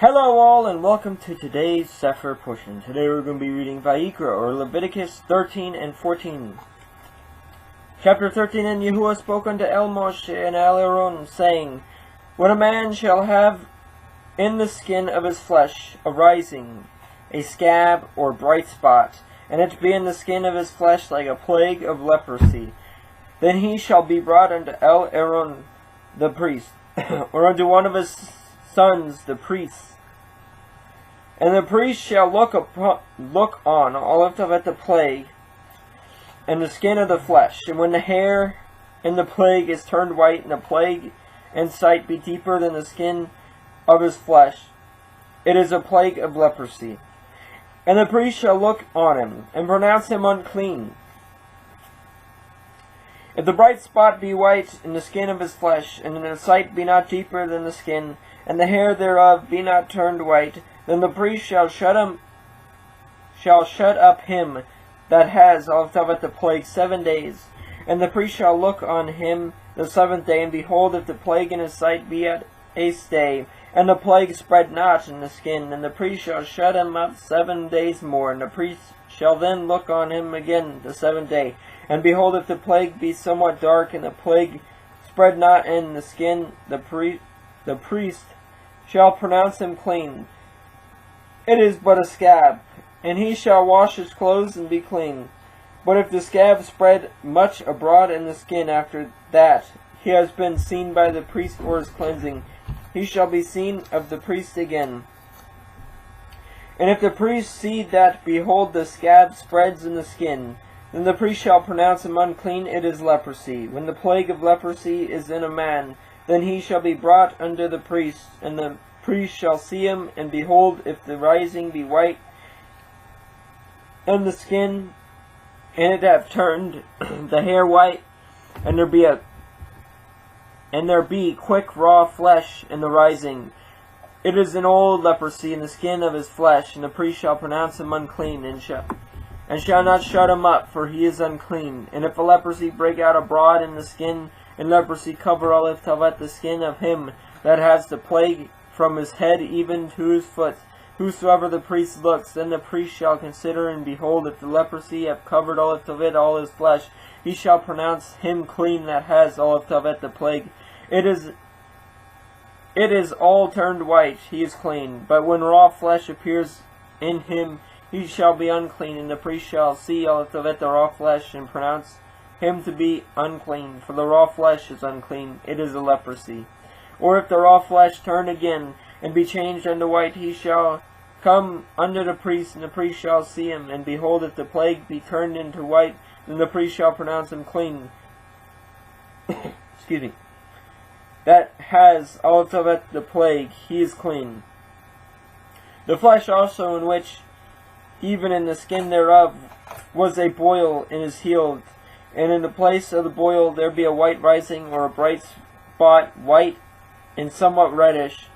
Hello all, and welcome to today's Sefer portion. Today we're going to be reading VAYIQRA, or Leviticus 13 and 14. Chapter 13. And Yahuwah spoke unto El Moshe and El Aaron, saying, When a man shall have in the skin of his flesh a rising, a scab or bright spot, and it be in the skin of his flesh like a plague of leprosy, then he shall be brought unto El Aaron the priest, or unto one of his sons the priests. And the priest shall look on all of the plague, and the skin of the flesh. And when the hair in the plague is turned white, and the plague and sight be deeper than the skin of his flesh, it is a plague of leprosy. And the priest shall look on him, and pronounce him unclean. If the bright spot be white in the skin of his flesh, and the sight be not deeper than the skin, and the hair thereof be not turned white, then the priest shall shut up him that has of the plague 7 days. And the priest shall look on him the 7th day, and behold, if the plague in his sight be at a stay, and the plague spread not in the skin, then the priest shall shut him up 7 days more. And the priest shall then look on him again the 7th day, and behold, if the plague be somewhat dark, and the plague spread not in the skin, the priest shall pronounce him clean. It is but a scab, and he shall wash his clothes and be clean. But if the scab spread much abroad in the skin after that he has been seen by the priest for his cleansing, he shall be seen of the priest again. And if the priest see that, behold, the scab spreads in the skin, then the priest shall pronounce him unclean. It is leprosy. When the plague of leprosy is in a man, then he shall be brought unto the priest, and the priest shall see him, and behold, if the rising be white, and the skin, and it have turned the hair white, and there be quick raw flesh in the rising, it is an old leprosy in the skin of his flesh, and the priest shall pronounce him unclean, and shall not shut him up, for he is unclean. And if a leprosy break out abroad in the skin, and leprosy cover all of the skin of him that has the plague, from his head even to his foot, whosoever the priest looks, then the priest shall consider, and behold, if the leprosy have covered all his flesh, he shall pronounce him clean that has all of the plague. It is all turned white, he is clean. But when raw flesh appears in him, he shall be unclean, and the priest shall see all of the raw flesh, and pronounce him to be unclean. For the raw flesh is unclean, it is a leprosy. Or if the raw flesh turn again, and be changed unto white, he shall come unto the priest, and the priest shall see him. And behold, if the plague be turned into white, then the priest shall pronounce him clean. Excuse me. That has all of the plague, he is clean. The flesh also, in which even in the skin thereof was a boil, and is healed, and in the place of the boil there be a white rising, or a bright spot, white and somewhat reddish,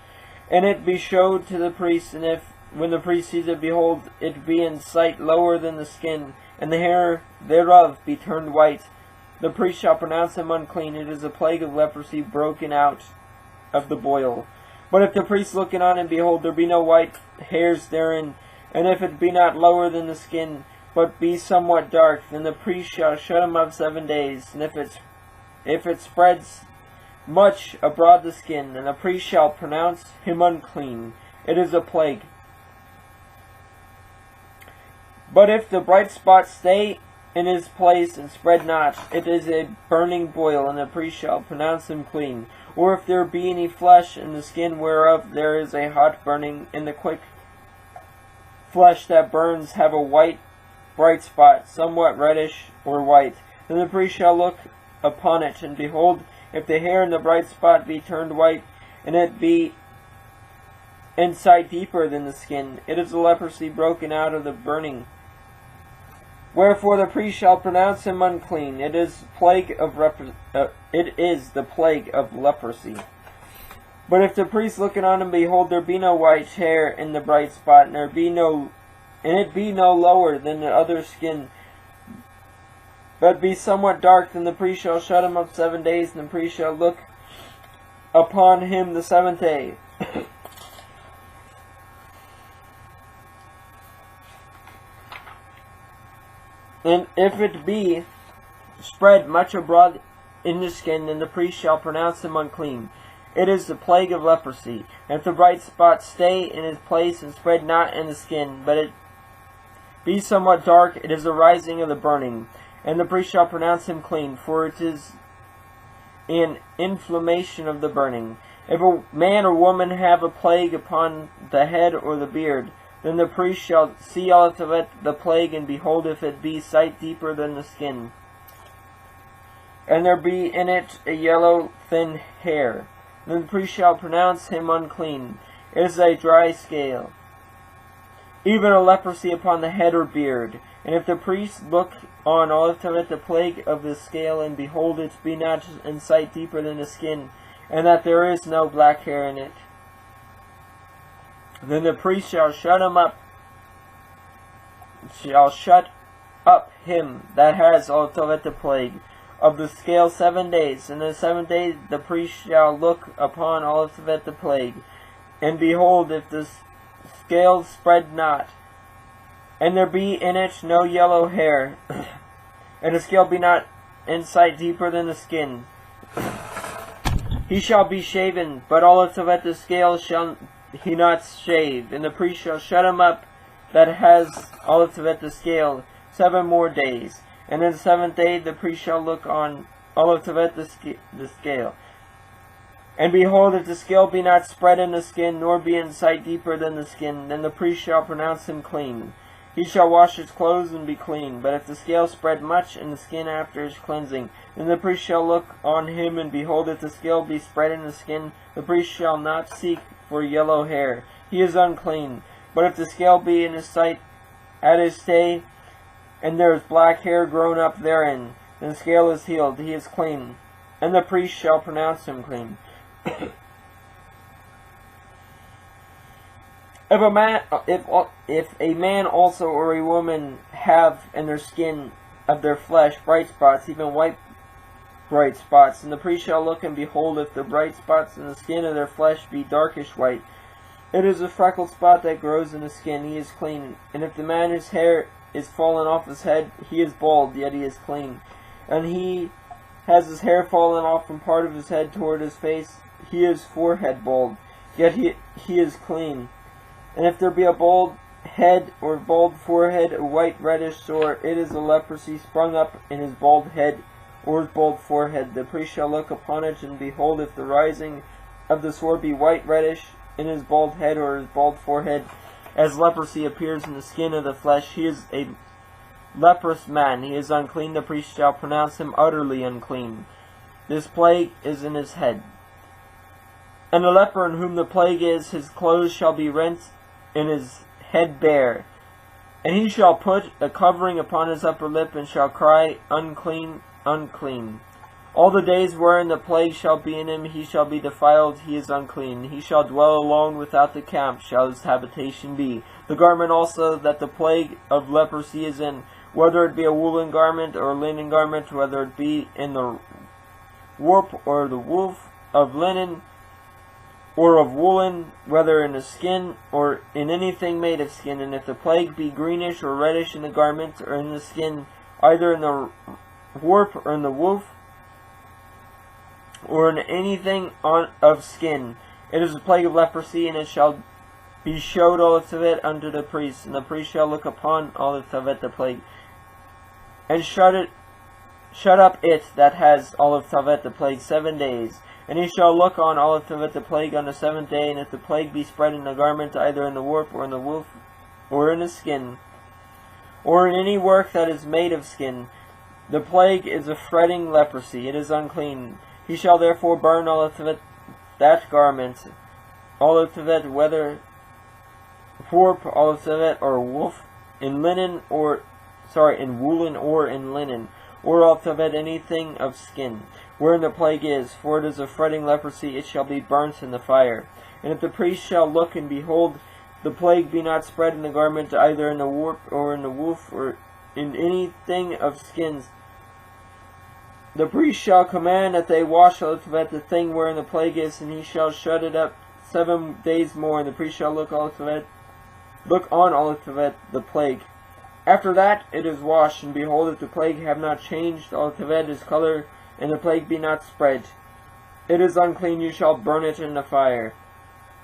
and it be showed to the priest, and if when the priest sees it, behold, it be in sight lower than the skin, and the hair thereof be turned white, the priest shall pronounce him unclean. It is a plague of leprosy broken out of the boil. But if the priest looking on, and behold, there be no white hairs therein, and if it be not lower than the skin, but be somewhat dark, then the priest shall shut him up 7 days. And if it spreads much abroad the skin, then the priest shall pronounce him unclean. It is a plague. But if the bright spot stay in his place, and spread not, it is a burning boil, and the priest shall pronounce him clean. Or if there be any flesh in the skin whereof there is a hot burning, and the quick flesh that burns have a white bright spot, somewhat reddish or white, then the priest shall look upon it, and behold, if the hair in the bright spot be turned white, and it be in sight deeper than the skin, it is a leprosy broken out of the burning. Wherefore the priest shall pronounce him unclean. It is the plague of leprosy. But if the priest looking on him, behold, there be no white hair in the bright spot, and it be no lower than the other skin, but be somewhat dark, then the priest shall shut him up 7 days, and the priest shall look upon him the 7th day. And if it be spread much abroad in the skin, then the priest shall pronounce him unclean. It is the plague of leprosy. And if the bright spot stay in his place and spread not in the skin, but it be somewhat dark, it is the rising of the burning. And the priest shall pronounce him clean, for it is an inflammation of the burning. If a man or woman have a plague upon the head or the beard, then the priest shall see out of it the plague, and behold, if it be sight deeper than the skin, and there be in it a yellow thin hair, then the priest shall pronounce him unclean. It is a dry scale, even a leprosy upon the head or beard. And if the priest look on all of it the plague of the scale, and behold, it be not in sight deeper than the skin, and that there is no black hair in it, then the priest shall shut up him that has all of it the plague of the scale 7 days. And the 7th day the priest shall look upon all of it the plague, and behold, if the scales spread not, and there be in it no yellow hair, and the scale be not in sight deeper than the skin, he shall be shaven, but all of it the scale shall he not shave. And the priest shall shut him up that has all of it the scale 7 more days. And in the 7th day the priest shall look on all of it the scale. And behold, if the scale be not spread in the skin, nor be in sight deeper than the skin, then the priest shall pronounce him clean. He shall wash his clothes and be clean. But if the scale spread much in the skin after his cleansing, then the priest shall look on him, and behold, if the scale be spread in the skin, the priest shall not seek for yellow hair. He is unclean. But if the scale be in his sight at his stay, and there is black hair grown up therein, then the scale is healed, he is clean, and the priest shall pronounce him clean. If a man also or a woman have in their skin of their flesh bright spots, even white bright spots, and the priest shall look, and behold, if the bright spots in the skin of their flesh be darkish white, it is a freckled spot that grows in the skin, he is clean. And if the man his hair is fallen off his head, he is bald, yet he is clean. And he has his hair fallen off from part of his head toward his face, he is forehead bald, yet he is clean. And if there be a bald head or bald forehead, a white reddish sore, it is a leprosy sprung up in his bald head or his bald forehead. The priest shall look upon it, and behold, if the rising of the sore be white reddish in his bald head or his bald forehead, as leprosy appears in the skin of the flesh, he is a leprous man, he is unclean. The priest shall pronounce him utterly unclean. This plague is in his head. And the leper in whom the plague is, his clothes shall be rent, and his head bare. And he shall put a covering upon his upper lip, and shall cry, Unclean, unclean. All the days wherein the plague shall be in him, he shall be defiled, he is unclean. He shall dwell alone without the camp, shall his habitation be. The garment also that the plague of leprosy is in, whether it be a woolen garment or a linen garment, whether it be in the warp or the woof of linen, or of woolen, whether in the skin, or in anything made of skin. And if the plague be greenish or reddish in the garment, or in the skin, either in the warp or in the woof, or in anything of skin, it is a plague of leprosy, and it shall be showed all of it unto the priest. And the priest shall look upon all of it the plague, and shut up it that has all of it the plague 7 days. And he shall look on all of it the plague on the 7th day, and if the plague be spread in the garment, either in the warp, or in the woof, or in the skin, or in any work that is made of skin, the plague is a fretting leprosy, it is unclean. He shall therefore burn all of it, that garment, all of it, whether warp, all of it, or woof, in linen, or, in woolen, or in linen, or all of it, anything of skin, wherein the plague is, for it is a fretting leprosy, it shall be burnt in the fire. And if the priest shall look, and behold, the plague be not spread in the garment, either in the warp, or in the woof, or in anything of skins, the priest shall command that they wash all of it the thing wherein the plague is, and he shall shut it up 7 days more, and the priest shall look on all of it the plague. After that it is washed, and behold, if the plague have not changed all Tevet his color, and the plague be not spread, it is unclean, you shall burn it in the fire.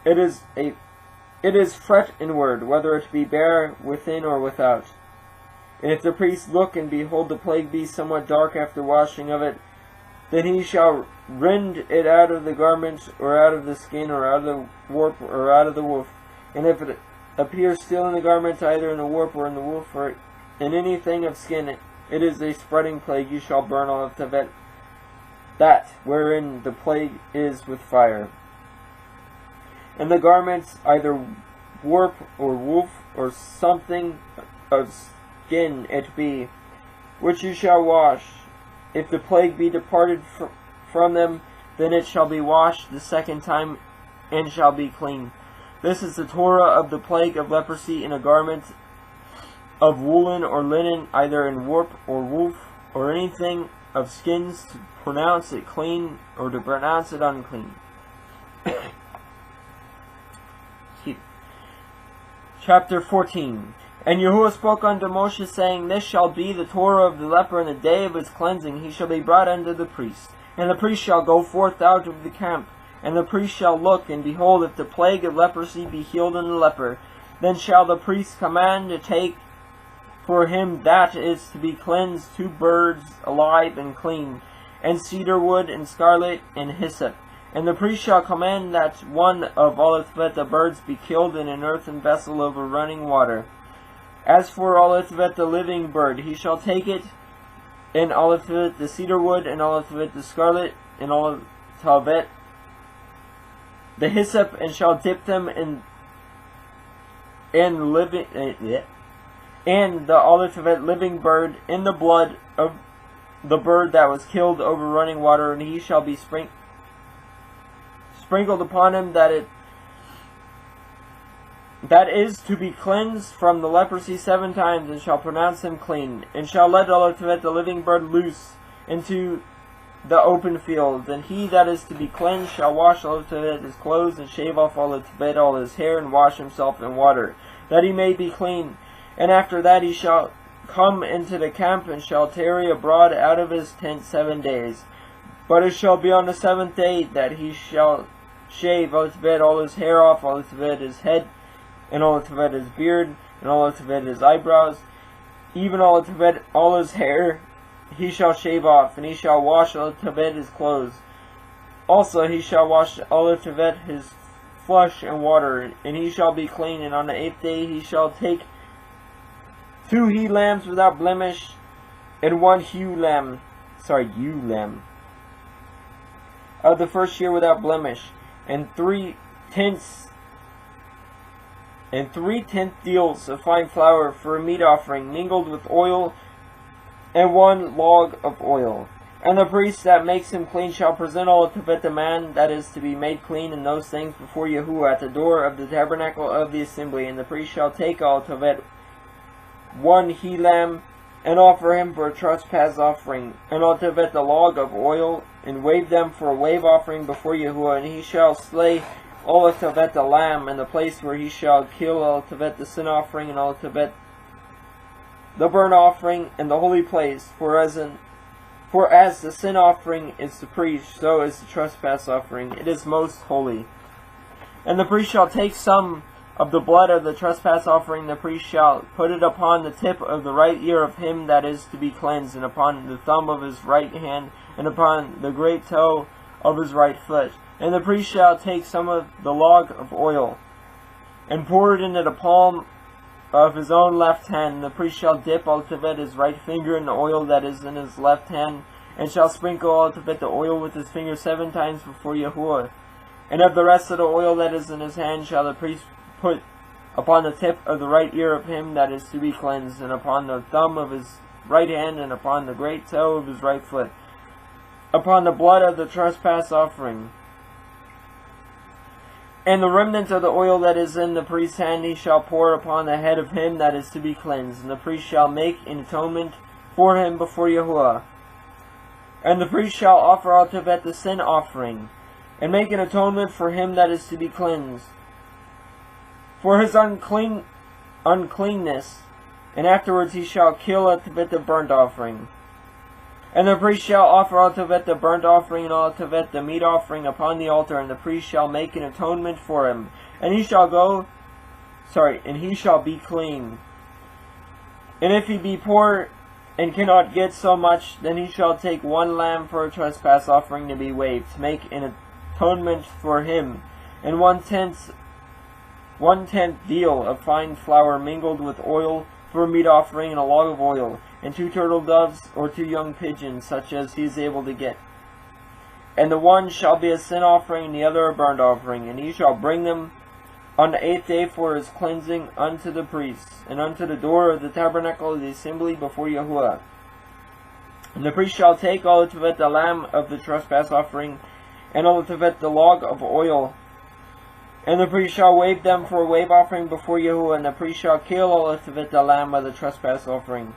It is fret inward, whether it be bare within or without. And if the priest look, and behold, the plague be somewhat dark after washing of it, then he shall rend it out of the garment, or out of the skin, or out of the warp, or out of the woof. And if it appear still in the garment, either in the warp or in the woof, or in anything of skin, it is a spreading plague. You shall burn all of Tevet, that wherein the plague is, with fire. And the garments, either warp or woof, or something of skin it be, which you shall wash. If the plague be departed from them, then it shall be washed the second time, and shall be clean. This is the Torah of the plague of leprosy in a garment of woolen or linen, either in warp or woof, or anything of skins, to pronounce it clean, or to pronounce it unclean. Chapter 14. And Yahuwah spoke unto Moshe, saying, This shall be the Torah of the leper in the day of his cleansing. He shall be brought unto the priest. And the priest shall go forth out of the camp. And the priest shall look, and behold, if the plague of leprosy be healed in the leper, then shall the priest command to take for him that is to be cleansed 2 birds alive and clean, and cedar wood, and scarlet, and hyssop. And the priest shall command that one of all the birds be killed in an earthen vessel over running water. As for Olivet the living bird, he shall take it, and Olivet the cedar wood, and Olivet the scarlet, and Olivet the hyssop, and shall dip them in living and the Olivet living bird in the blood of the bird that was killed over running water, and he shall be sprinkled upon him that is to be cleansed from the leprosy 7 times, and shall pronounce him clean, and shall let Olivet the living bird loose into the open field. And he that is to be cleansed shall wash Olivet his clothes, and shave off Olivet all his hair, and wash himself in water, that he may be clean. And after that he shall come into the camp, and shall tarry abroad out of his tent 7 days. But it shall be on the 7th day that he shall shave Olivet all his hair off, Olivet his head, and Olivet his beard, and Olivet his eyebrows, even Olivet all his hair he shall shave off, and he shall wash Olivet his clothes. Also he shall wash Olivet his flesh and water, and he shall be clean. And on the 8th day he shall take 2 he lambs without blemish, and 1 ewe lamb of the first year without blemish, and 3 tenths deals of fine flour for a meat offering, mingled with oil, and 1 log of oil. And the priest that makes him clean shall present Olivet the man that is to be made clean in those things before Yahuwah at the door of the tabernacle of the assembly. And the priest shall take Olivet 1 he lamb, and offer him for a trespass offering, and Olivet the log of oil, and wave them for a wave offering before Yahuwah. And he shall slay Olivet the lamb in the place where he shall kill Olivet the sin offering, and Olivet the burnt offering in the holy place. For as the sin offering is the priest, so is the trespass offering. It is most holy. And the priest shall take some of the blood of the trespass offering. The priest shall put it upon the tip of the right ear of him that is to be cleansed, and upon the thumb of his right hand, and upon the great toe of his right foot. And the priest shall take some of the log of oil, and pour it into the palm of his own left hand. And the priest shall dip Olivet his right finger in the oil that is in his left hand, and shall sprinkle Olivet the oil with his finger 7 times before Yahuwah. And of the rest of the oil that is in his hand shall the priest put upon the tip of the right ear of him that is to be cleansed, and upon the thumb of his right hand, and upon the great toe of his right foot, upon the blood of the trespass offering. And the remnant of the oil that is in the priest's hand he shall pour upon the head of him that is to be cleansed. And the priest shall make an atonement for him before Yahuwah. And the priest shall offer Olivet the sin offering, and make an atonement for him that is to be cleansed, for his uncleanness, and afterwards he shall kill it with the burnt offering. And the priest shall offer out of it the burnt offering, and out of it the meat offering upon the altar, and the priest shall make an atonement for him, and he shall be clean. And if he be poor and cannot get so much, then he shall take 1 lamb for a trespass offering to be waived, to make an atonement for him, and 1/10 deal of fine flour mingled with oil for a meat offering, and a log of oil, and 2 turtle doves or 2 young pigeons, such as he is able to get. And the one shall be a sin offering, and the other a burnt offering, and he shall bring them on the 8th day for his cleansing unto the priests, and unto the door of the tabernacle of the assembly before Yahuwah. And the priest shall take all of it the lamb of the trespass offering, and all of it the log of oil, and the priest shall wave them for a wave offering before Yahuwah, and the priest shall kill all of it the lamb of the trespass offering.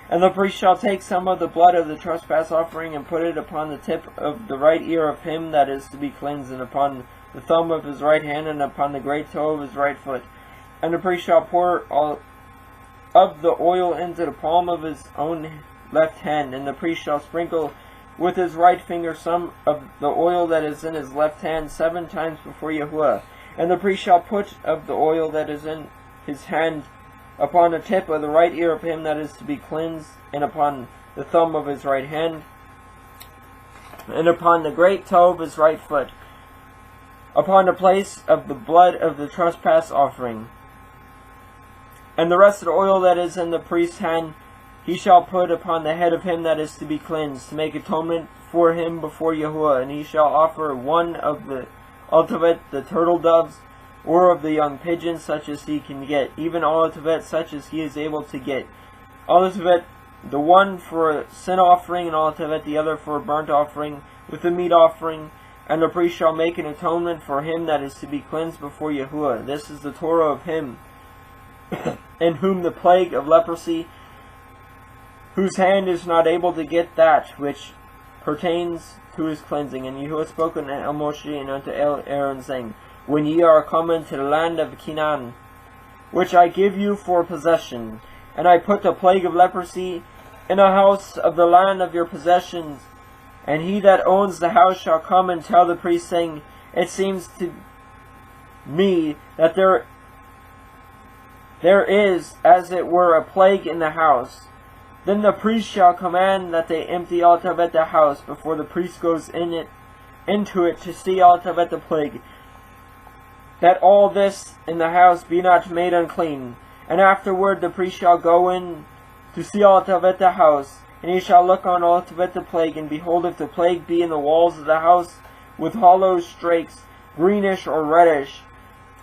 And the priest shall take some of the blood of the trespass offering, and put it upon the tip of the right ear of him that is to be cleansed, and upon the thumb of his right hand, and upon the great toe of his right foot. And the priest shall pour all of the oil into the palm of his own left hand, and the priest shall sprinkle with his right finger some of the oil that is in his left hand 7 times before Yahuwah. And the priest shall put of the oil that is in his hand upon the tip of the right ear of him that is to be cleansed, and upon the thumb of his right hand, and upon the great toe of his right foot, upon the place of the blood of the trespass offering. And the rest of the oil that is in the priest's hand he shall put upon the head of him that is to be cleansed, to make atonement for him before Yahuwah. And he shall offer 1 of the ultimate, the turtle doves, or of the young pigeons, such as he can get, even all of it, such as he is able to get. All of it, the one for a sin offering, and all of it, the other for a burnt offering, with the meat offering. And the priest shall make an atonement for him that is to be cleansed before Yahuwah. This is the Torah of him in whom the plague of leprosy, whose hand is not able to get that which pertains to his cleansing. And Yahuwah spoke unto Moshe and unto Aaron, saying, When ye are come into the land of Canaan, which I give you for possession, and I put the plague of leprosy in a house of the land of your possessions, and he that owns the house shall come and tell the priest, saying, It seems to me that there is, as it were, a plague in the house. Then the priest shall command that they empty out of it the house, before the priest goes into it to see out of it the plague, that all this in the house be not made unclean. And afterward the priest shall go in to see out of it the house, and he shall look on all of it the plague, and behold, if the plague be in the walls of the house, with hollow strakes, greenish or reddish,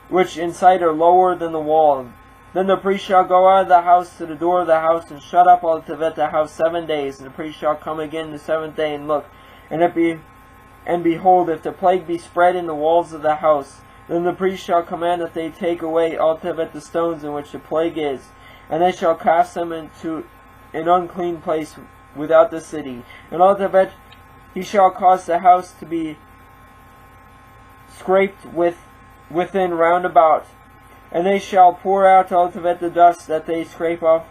which inside are lower than the wall, then the priest shall go out of the house to the door of the house, and shut up all of it the house 7 days. And the priest shall come again the 7th day, and look, and behold, if the plague be spread in the walls of the house, then the priest shall command that they take away all of it the stones in which the plague is, and they shall cast them into an unclean place without the city. And all of it he shall cause the house to be scraped within round about, and they shall pour out all of it the dust that they scrape off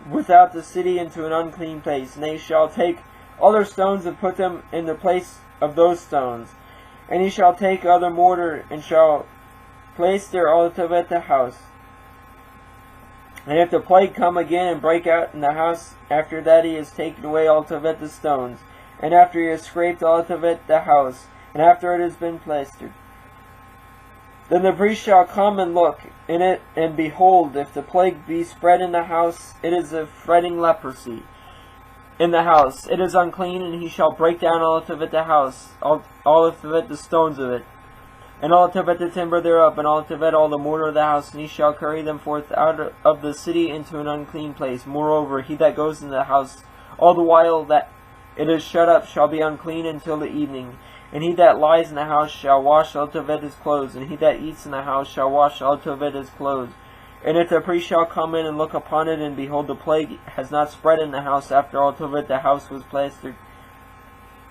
without the city into an unclean place. And they shall take other stones and put them in the place of those stones. And he shall take other mortar and shall place there all of it the house. And if the plague come again and break out in the house, after that he has taken away all of it the stones, and after he has scraped all of it the house, and after it has been plastered, then the priest shall come and look in it, and behold, if the plague be spread in the house, it is a fretting leprosy in the house, it is unclean, and he shall break down all of it the house, all of it the stones of it, and all of it the timber thereof, and all of it all the mortar of the house, and he shall carry them forth out of the city into an unclean place. Moreover, he that goes into the house all the while that it is shut up shall be unclean until the evening. And he that lies in the house shall wash out of it his clothes, and he that eats in the house shall wash out of it his clothes. And if the priest shall come in and look upon it, and behold, the plague has not spread in the house after all of it the house was plastered,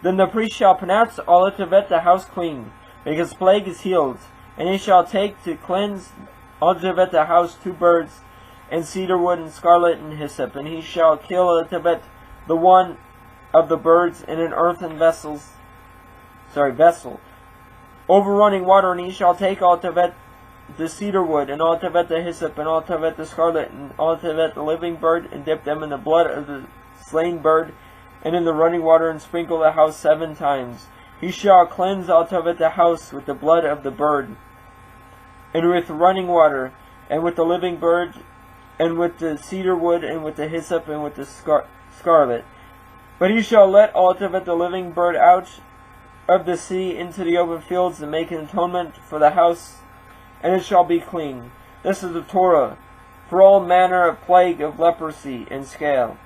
then the priest shall pronounce all of it the house clean, because plague is healed. And he shall take to cleanse all of it the house 2 birds, and cedar wood, and scarlet, and hyssop. And he shall kill a tevet, the one of the birds, in an earthen vessel, over running water. And he shall take all tevet, the cedar wood, and all tevet the hyssop, and all tevet the scarlet, and all tevet the living bird, and dip them in the blood of the slain bird, and in the running water, and sprinkle the house 7 times. He shall cleanse all tevet the house with the blood of the bird, and with running water, and with the living bird, and with the cedar wood, and with the hyssop, and with the scarlet. But he shall let all tevet the living bird out of the sea into the open fields, and make an atonement for the house, and it shall be clean. This is the Torah for all manner of plague of leprosy and scale,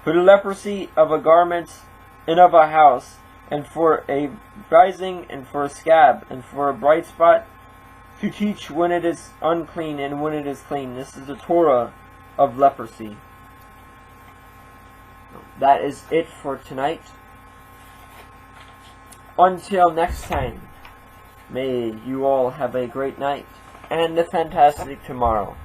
for the leprosy of a garment and of a house, and for a rising, and for a scab, and for a bright spot, to teach when it is unclean and when it is clean. This is the Torah of leprosy. That is it for tonight. Until next time, may you all have a great night and a fantastic tomorrow.